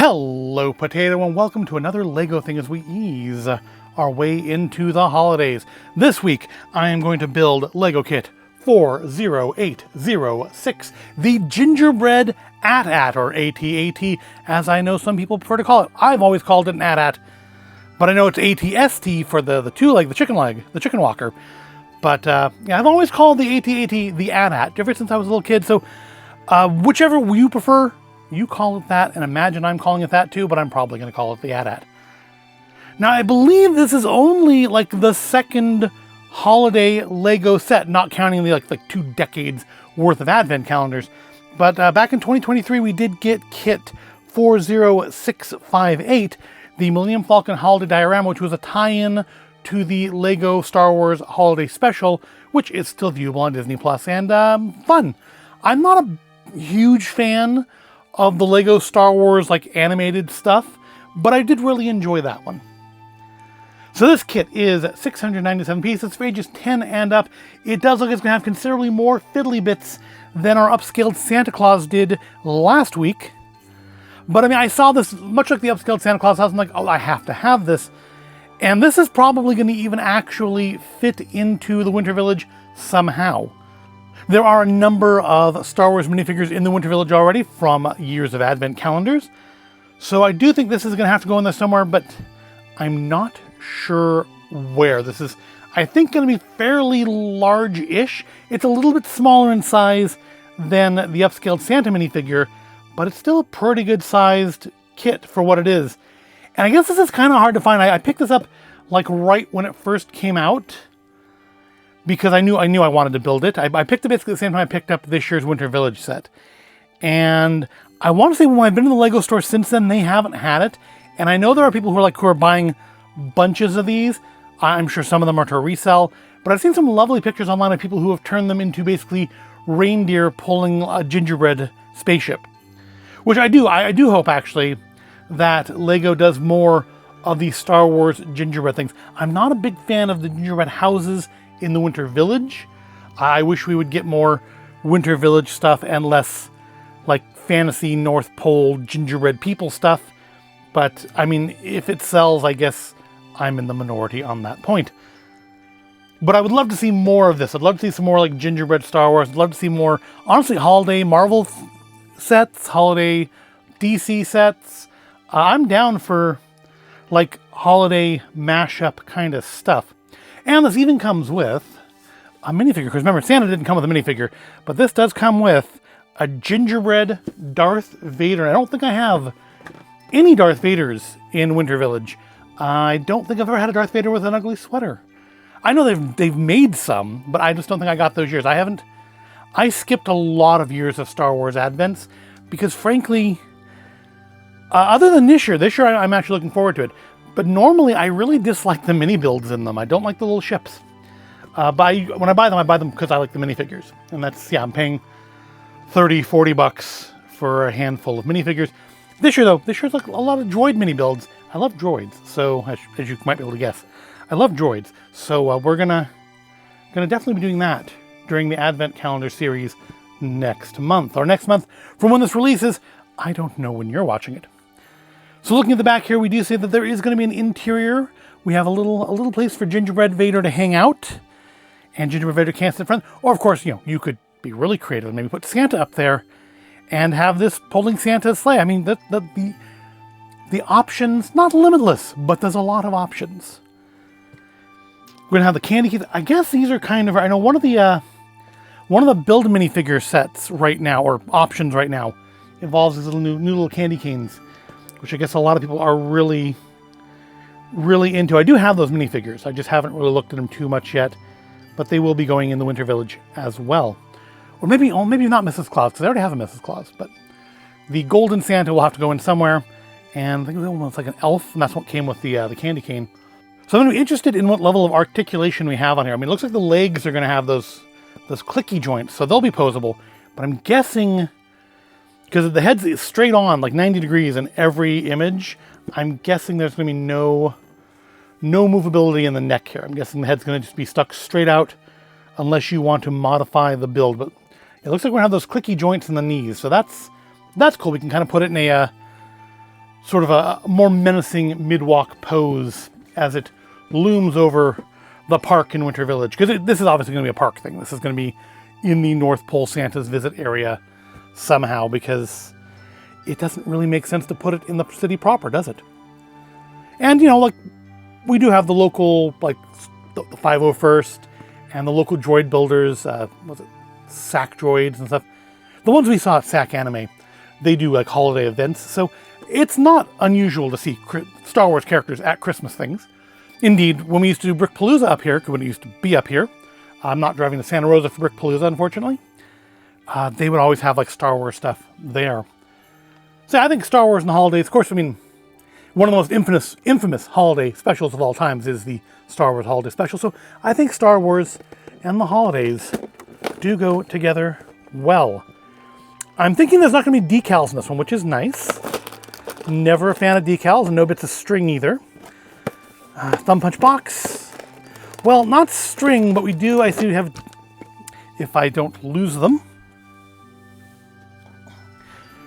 Hello Potato, and welcome to another LEGO thing as we ease our way into the holidays. This week I am going to build LEGO Kit 40806, the Gingerbread AT-AT, or AT-AT, as I know some people prefer to call it. I've always called it an AT-AT, but I know it's AT-ST for the two leg, the chicken walker. But yeah, I've always called the AT-AT the AT-AT ever since I was a little kid, so whichever you prefer, you call it that, and imagine I'm calling it that too, but I'm probably going to call it the AT-AT. Now, I believe this is only like the second holiday LEGO set, not counting the like 2 decades worth of advent calendars. But back in 2023, we did get Kit 40658, the Millennium Falcon Holiday Diorama, which was a tie-in to the LEGO Star Wars Holiday Special, which is still viewable on Disney Plus, and fun. I'm not a huge fan of the LEGO Star Wars like animated stuff, but I did really enjoy that one. So this kit is 697 pieces for ages 10 and up. It does look like it's going to have considerably more fiddly bits than our upscaled Santa Claus did last week. But I mean, I saw this, much like the upscaled Santa Claus house, I'm like, oh, I have to have this. And this is probably going to even actually fit into the Winter Village somehow. There are a number of Star Wars minifigures in the Winter Village already from years of advent calendars. So I do think this is going to have to go in there somewhere, but I'm not sure where. This is, I think, going to be fairly large-ish. It's a little bit smaller in size than the upscaled Santa minifigure, but it's still a pretty good-sized kit for what it is. And I guess this is kind of hard to find. I picked this up like right when it first came out, because I knew I wanted to build it. I picked it basically at the same time I picked up this year's Winter Village set. And I want to say when I've been in the LEGO store since then, they haven't had it. And I know there are people who are buying bunches of these. I'm sure some of them are to resell. But I've seen some lovely pictures online of people who have turned them into basically reindeer pulling a gingerbread spaceship. Which I do hope, actually, that LEGO does more of these Star Wars gingerbread things. I'm not a big fan of the gingerbread houses in the Winter Village. I wish we would get more Winter Village stuff and less like fantasy North Pole gingerbread people stuff. But I mean, if it sells, I guess I'm in the minority on that point. But I would love to see more of this. I'd love to see some more like gingerbread Star Wars. I'd love to see more, honestly, holiday Marvel sets, holiday DC sets. I'm down for like holiday mashup kind of stuff. And this even comes with a minifigure, because remember, Santa didn't come with a minifigure, but this does come with a Gingerbread Darth Vader. I don't think I have any Darth Vaders in Winter Village. I don't think I've ever had a Darth Vader with an ugly sweater. I know they've made some, but I just don't think I got those years. I skipped a lot of years of Star Wars Advents, because frankly, other than this year I'm actually looking forward to it. But normally, I really dislike the mini builds in them. I don't like the little ships. When I buy them because I like the minifigures. And that's, yeah, I'm paying $30-40 for a handful of minifigures. This year, though, there's like a lot of droid mini builds. I love droids, so as you might be able to guess, I love droids. So we're gonna definitely be doing that during the Advent Calendar series next month. Or next month, from when this releases, I don't know when you're watching it. So looking at the back here, we do see that there is going to be an interior. We have a little place for Gingerbread Vader to hang out, and Gingerbread Vader can't sit in front. Or of course, you could be really creative and maybe put Santa up there and have this pulling Santa sleigh. I mean, the options, not limitless, but there's a lot of options. We're gonna have the candy keys. I guess these are kind of, I know one of the build minifigure sets right now, or options right now, involves these new little candy canes, which I guess a lot of people are really, really into. I do have those minifigures. I just haven't really looked at them too much yet, but they will be going in the Winter Village as well. Or maybe not Mrs. Claus, because I already have a Mrs. Claus, but the Golden Santa will have to go in somewhere, and I think that one's like an elf, and that's what came with the candy cane. So I'm going to be interested in what level of articulation we have on here. I mean, it looks like the legs are going to have those clicky joints, so they'll be posable, but I'm guessing, because the head's straight on, like 90 degrees in every image, I'm guessing there's going to be no movability in the neck here. I'm guessing the head's going to just be stuck straight out unless you want to modify the build. But it looks like we're going to have those clicky joints in the knees, so that's cool. We can kind of put it in a sort of a more menacing mid-walk pose as it looms over the park in Winter Village. Because this is obviously going to be a park thing. This is going to be in the North Pole Santa's visit area somehow, because it doesn't really make sense to put it in the city proper, does it? And, like, we do have the local, like, the 501st and the local droid builders, Sack Droids and stuff. The ones we saw at Sack Anime, they do, like, holiday events, so it's not unusual to see Star Wars characters at Christmas things. Indeed, when we used to do Brickpalooza up here, when it used to be up here, I'm not driving to Santa Rosa for Brickpalooza, unfortunately, they would always have, like, Star Wars stuff there. So I think Star Wars and the holidays, of course, I mean, one of the most infamous holiday specials of all times is the Star Wars holiday special. So I think Star Wars and the holidays do go together well. I'm thinking there's not going to be decals in this one, which is nice. Never a fan of decals, and no bits of string either. Thumb punch box. Well, not string, but I see we have, if I don't lose them,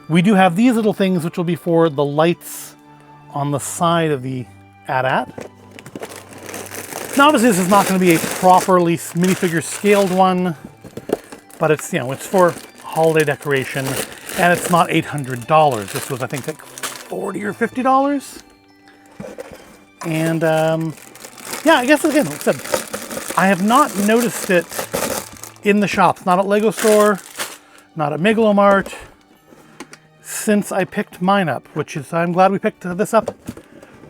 we do have these little things, which will be for the lights on the side of the AT-AT. Now, obviously, this is not going to be a properly minifigure scaled one, but it's, it's for holiday decoration, and it's not $800. This was, I think, like $40 or $50. And, yeah, I guess, again, like I said, I have not noticed it in the shops, not at Lego Store, not at Megalomart, since I picked mine up, which is, I'm glad we picked this up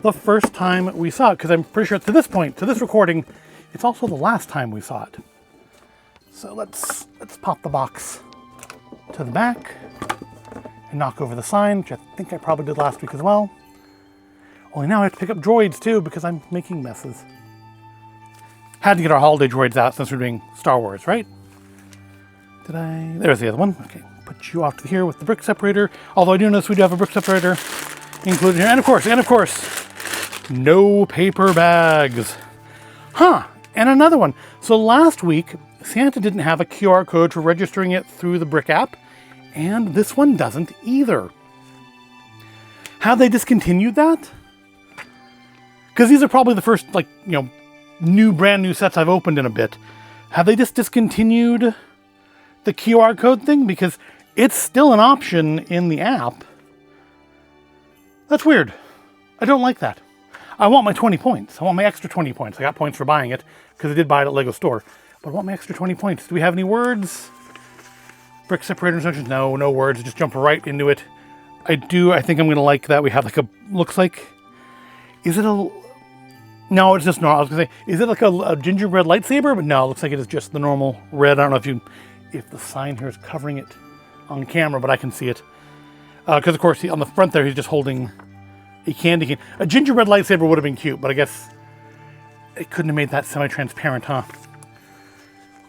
the first time we saw it, because I'm pretty sure to this point, to this recording, it's also the last time we saw it. So let's pop the box to the back and knock over the sign, which I think I probably did last week as well. Only now I have to pick up droids too, because I'm making messes. Had to get our holiday droids out since we're doing Star Wars, right? There's the other one. Okay, put you off to here with the brick separator. Although I do notice we do have a brick separator included here. And of course, no paper bags. Huh, and another one. So last week, Santa didn't have a QR code for registering it through the brick app, and this one doesn't either. Have they discontinued that? Because these are probably the first, like, brand new sets I've opened in a bit. Have they just discontinued the QR code thing? Because it's still an option in the app. That's weird. I don't like that. I want my 20 points. I want my extra 20 points. I got points for buying it because I did buy it at Lego Store. But I want my extra 20 points. Do we have any words? Brick separator instructions? No, no words. Just jump right into it. I think I'm going to like that. We have like looks like, is it a, no, it's just normal. I was going to say, is it like a gingerbread lightsaber? But no, it looks like it is just the normal red. I don't know if the sign here is covering it on camera, but I can see it. Because of course, on the front there, he's just holding a candy cane. A gingerbread lightsaber would have been cute, but I guess it couldn't have made that semi-transparent, huh?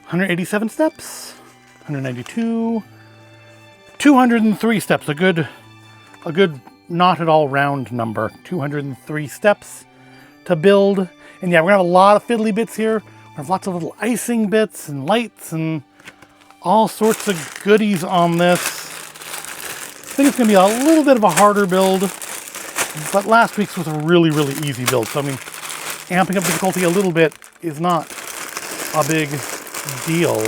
187 steps, 192, 203 steps. A good not at all round number. 203 steps to build. And yeah, we're gonna have a lot of fiddly bits here. We have lots of little icing bits and lights and all sorts of goodies on this. I think it's gonna be a little bit of a harder build, but last week's was a really, really easy build. So I mean, amping up difficulty a little bit is not a big deal.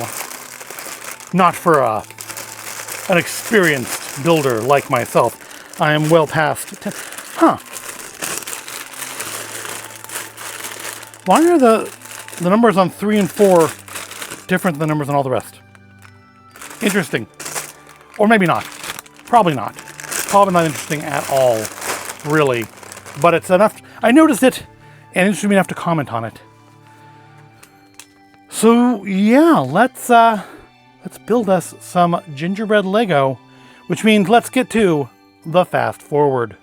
Not for an experienced builder like myself. I am well past 10. Huh. Why are the numbers on 3 and 4 different than the numbers on all the rest? Interesting. Or maybe not. Probably not. Probably not interesting at all, really. But it's enough. I noticed it, and interested me enough to comment on it. So yeah, let's build us some gingerbread Lego, which means let's get to the fast forward.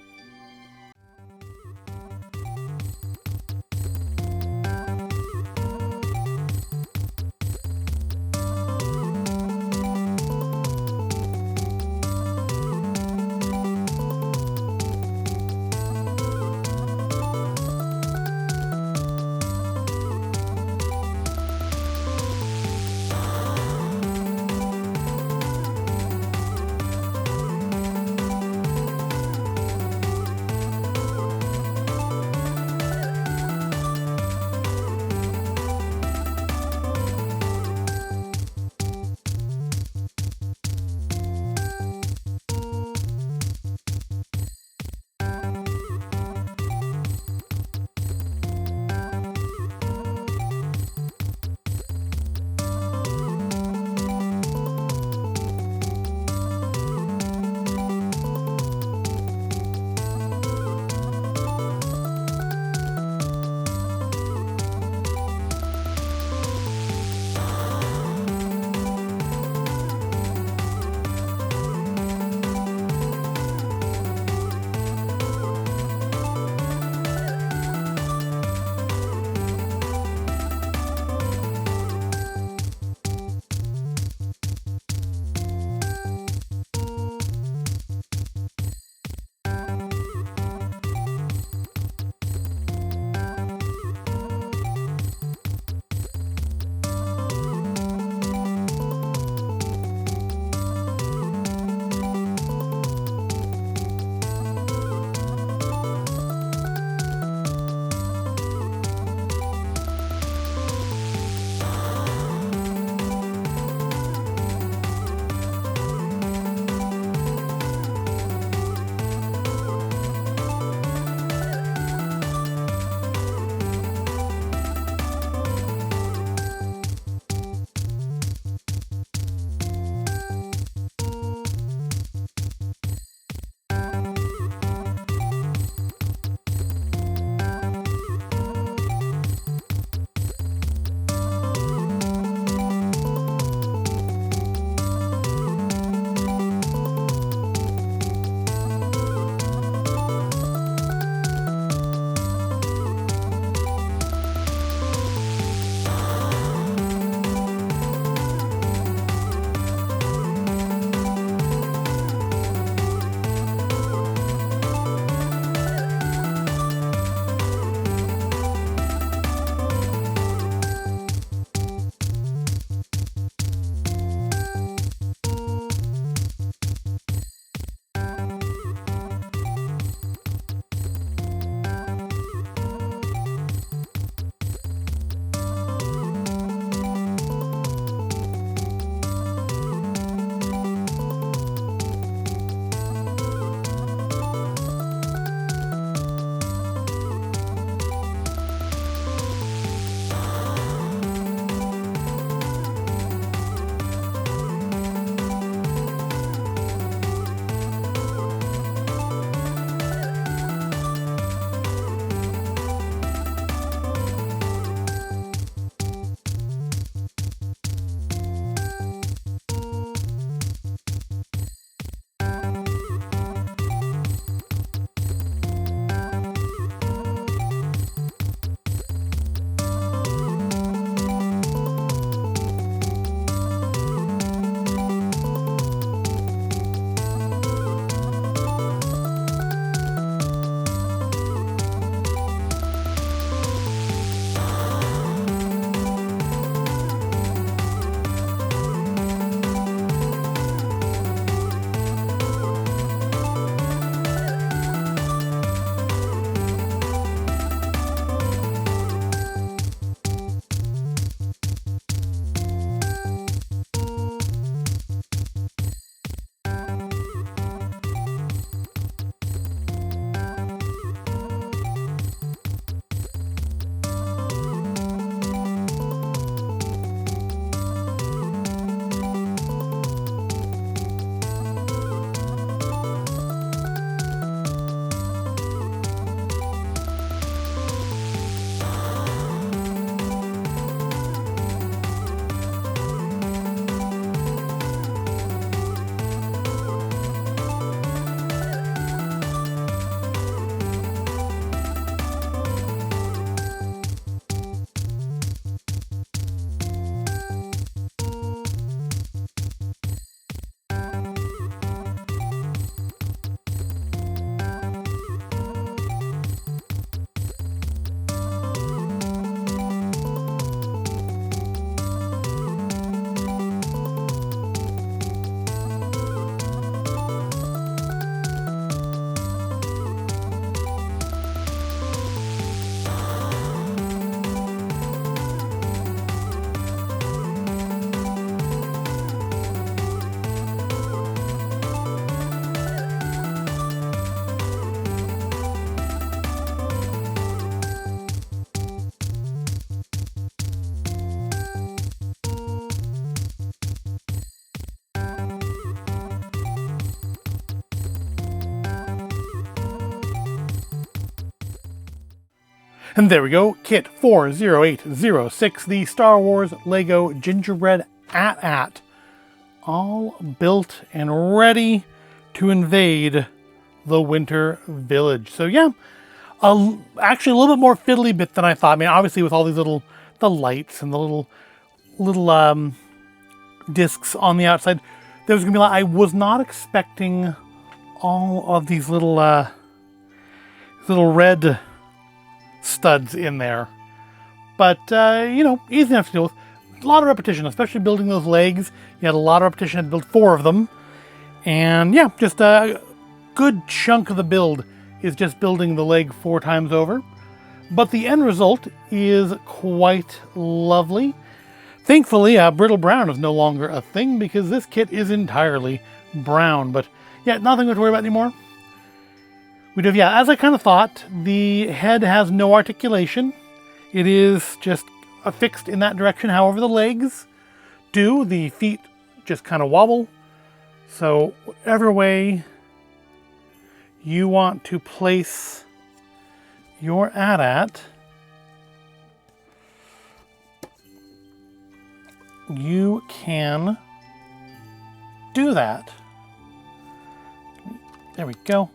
And there we go, kit 40806, the Star Wars Lego Gingerbread AT-AT. All built and ready to invade the Winter Village. So yeah, actually a little bit more fiddly bit than I thought. I mean, obviously with all these the lights and the little discs on the outside, there was gonna be I was not expecting all of these little red studs in there, but you know, easy enough to deal with. A lot of repetition, especially building those legs. You had a lot of repetition. I had to build 4 of them, and yeah, just a good chunk of the build is just building the leg 4 times over. But the end result is quite lovely. Thankfully, brittle brown is no longer a thing because this kit is entirely brown. But yeah, nothing to worry about anymore. We do, yeah, as I kind of thought, the head has no articulation. It is just affixed in that direction. However, the legs do. The feet just kind of wobble. So whatever way you want to place your AT-AT, you can do that. There we go.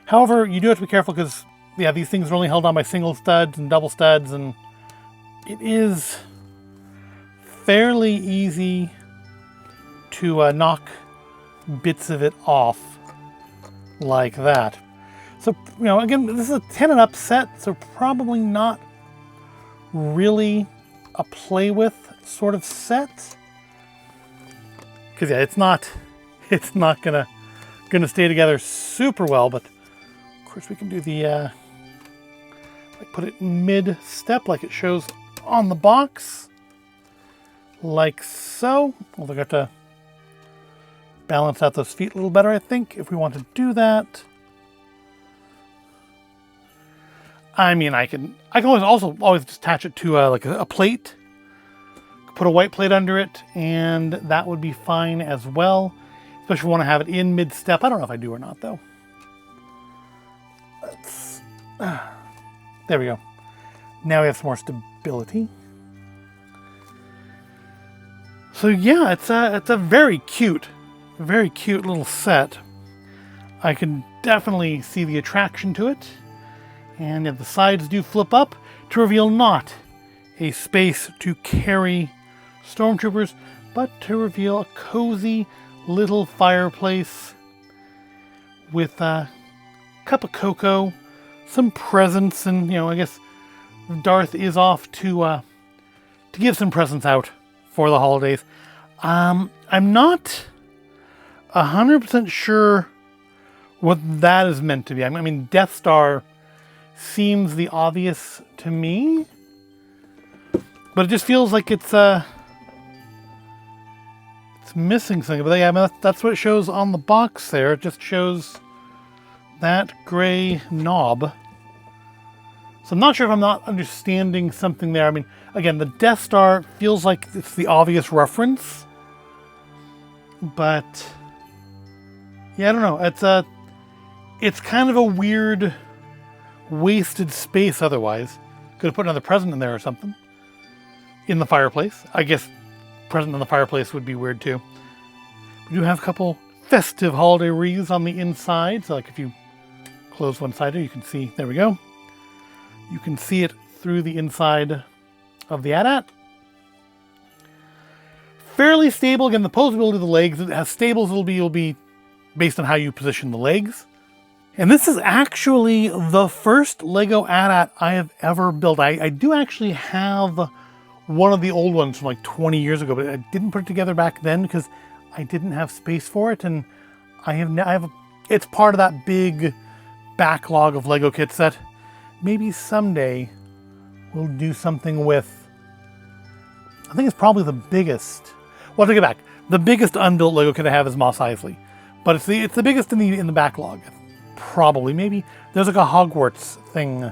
However, you do have to be careful because, yeah, these things are only held on by single studs and double studs, and it is fairly easy to knock bits of it off like that. So, you know, again, this is a 10 and up set, so probably not really a play with sort of set. Because yeah, it's not gonna stay together super well, but of course we can do the like put it mid step like it shows on the box, like so. Well, I got to balance out those feet a little better, I think, if we want to do that. I mean, I can always just attach it to like a plate, put a white plate under it, and that would be fine as well. Especially if you want to have it in mid step. I don't know if I do or not though. There we go. Now we have some more stability. So yeah, it's a very cute little set. I can definitely see the attraction to it. And the sides do flip up to reveal not a space to carry stormtroopers, but to reveal a cozy little fireplace with a cup of cocoa, some presents, and you know, I guess Darth is off to give some presents out for the holidays. I'm not 100% sure what that is meant to be. I mean, Death Star seems the obvious to me, but it just feels like it's missing something. But yeah, I mean, that's what it shows on the box there. It just shows that gray knob. So I'm not sure if I'm not understanding something there. I mean, again, the Death Star feels like it's the obvious reference, but yeah, I don't know. It's kind of a weird wasted space otherwise. Could have put another present in there or something. In the fireplace. I guess present in the fireplace would be weird too. We do have a couple festive holiday wreaths on the inside. So like if you close one side here, you can see, there we go. You can see it through the inside of the AT-AT. Fairly stable. Again, the posability of the legs, it has stables. It'll be based on how you position the legs. And this is actually the first Lego AT-AT I have ever built. I do actually have one of the old ones from like 20 years ago, but I didn't put it together back then because I didn't have space for it. And it's part of that big backlog of Lego kits that maybe someday we'll do something with. I think it's probably the biggest. Well, take it back. The biggest unbuilt Lego kit I have is Mos Eisley, but it's the biggest in the backlog. Probably, maybe there's like a Hogwarts thing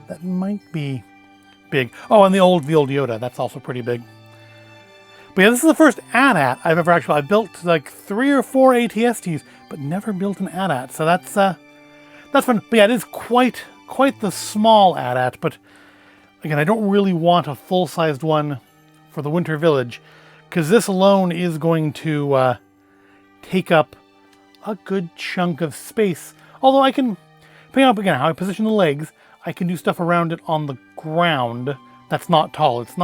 that might be big. Oh, and the old Yoda, that's also pretty big. But yeah, this is the first AT-AT I've ever I built like 3 or 4 ATSTs, but never built an AT-AT. So that's fun. But yeah, it is quite quite the small AT-AT, but again, I don't really want a full-sized one for the Winter Village, because this alone is going to take up a good chunk of space. Although I can, depending on again how I position the legs, I can do stuff around it on the ground that's not tall. It's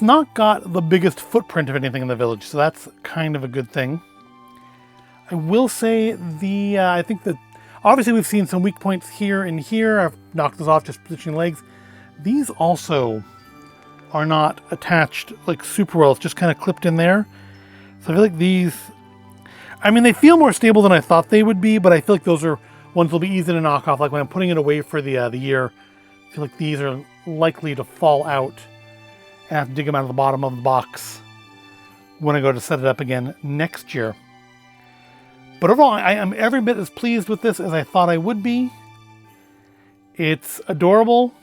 not got the biggest footprint of anything in the village, so that's kind of a good thing. I will say I think that obviously we've seen some weak points here and here. I've knocked this off just positioning legs. These also are not attached like super well. It's just kind of clipped in there. So I feel like these, I mean, they feel more stable than I thought they would be, but I feel like those are ones will be easy to knock off. Like when I'm putting it away for the year, I feel like these are likely to fall out and I have to dig them out of the bottom of the box when I go to set it up again next year. But overall, I am every bit as pleased with this as I thought I would be. It's adorable.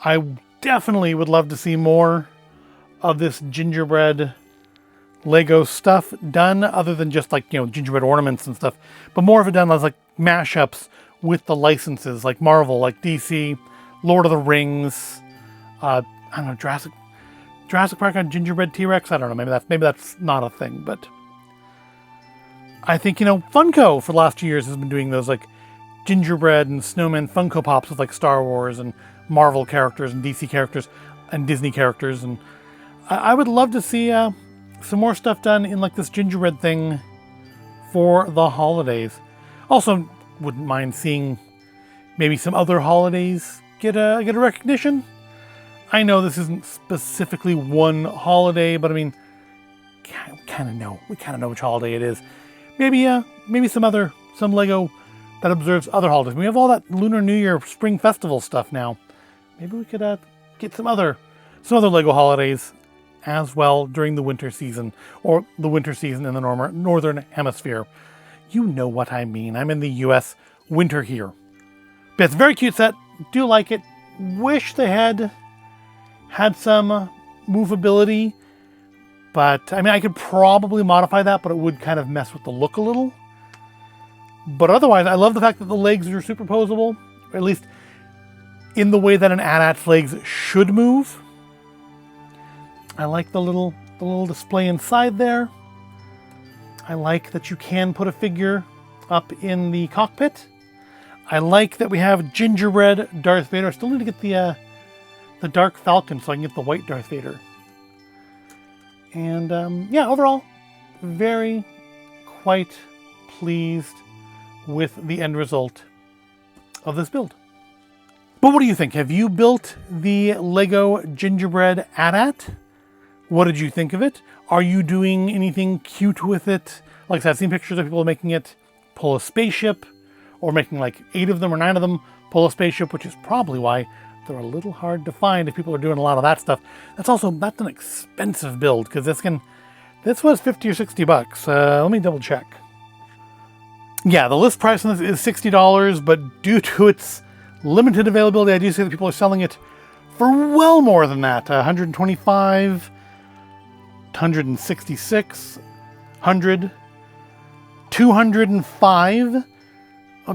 I definitely would love to see more of this gingerbread Lego stuff done, other than just like, gingerbread ornaments and stuff, but more of it done as like mashups with the licenses, like Marvel, like DC, Lord of the Rings, I don't know, Jurassic Park on Gingerbread T-Rex. I don't know, maybe that's not a thing, but I think, Funko for the last 2 years has been doing those like gingerbread and snowman Funko Pops with like Star Wars and Marvel characters and DC characters and Disney characters, and I would love to see some more stuff done in like this gingerbread thing for the holidays. Also, wouldn't mind seeing maybe some other holidays get a recognition. I know this isn't specifically one holiday, but I mean, we kind of know which holiday it is. Maybe some Lego that observes other holidays. We have all that Lunar New Year Spring Festival stuff now. Maybe we could get some other Lego holidays as well during the winter season, or the winter season in the northern hemisphere. You know what I mean. I'm in the US, winter here. But it's a very cute set. Do like it. Wish they had some movability, but I mean, I could probably modify that, but it would kind of mess with the look a little. But otherwise, I love the fact that the legs are superposable, or at least in the way that an AT-AT's legs should move. I like the little display inside there. I like that you can put a figure up in the cockpit. I like that we have Gingerbread Darth Vader. I still need to get the Dark Falcon so I can get the white Darth Vader. And yeah, overall, very quite pleased with the end result of this build. But what do you think? Have you built the Lego Gingerbread AT-AT? What did you think of it? Are you doing anything cute with it? Like I said, I've seen pictures of people making it pull a spaceship, or making like 8 of them or 9 of them pull a spaceship, which is probably why they're a little hard to find if people are doing a lot of that stuff. That's an expensive build, because this was 50 or 60 bucks. Let me double check. Yeah, the list price on this is $60, but due to its limited availability, I do see that people are selling it for well more than that. 125, 166, 100, 205. Oh,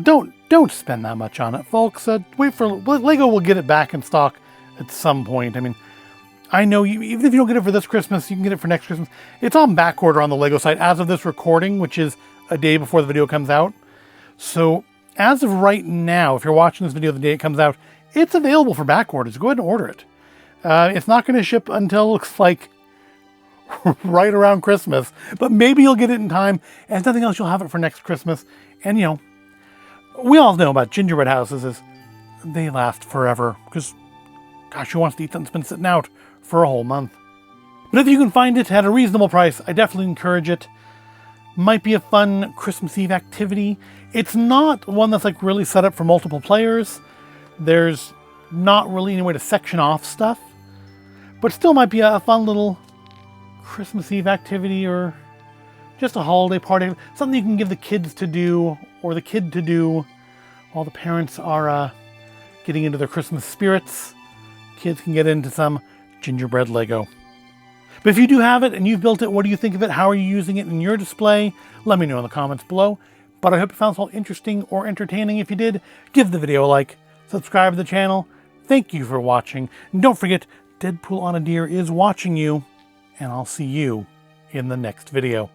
don't spend that much on it, folks. Wait for Lego will get it back in stock at some point. I mean, I know even if you don't get it for this Christmas, you can get it for next Christmas. It's on back order on the Lego site as of this recording, which is a day before the video comes out. So as of right now, if you're watching this video the day it comes out, it's available for back orders. Go ahead and order it. It's not going to ship until it looks like right around Christmas, but maybe you'll get it in time, and if nothing else, you'll have it for next Christmas. And we all know about gingerbread houses is they last forever, because gosh, who wants to eat something that's been sitting out for a whole month? But if you can find it at a reasonable price, I definitely encourage it. Might be a fun Christmas Eve activity. It's not one that's like really set up for multiple players. There's not really any way to section off stuff, but still might be a fun little Christmas Eve activity, or just a holiday party, something you can give the kids to do, or the kid to do while the parents are getting into their Christmas spirits. Kids can get into some gingerbread Lego. But if you do have it and you've built it, what do you think of it? How are you using it in your display? Let me know in the comments below. But I hope you found this all interesting or entertaining. If you did, give the video a like, subscribe to the channel. Thank you for watching. And don't forget, Deadpool on a Deer is watching you, and I'll see you in the next video.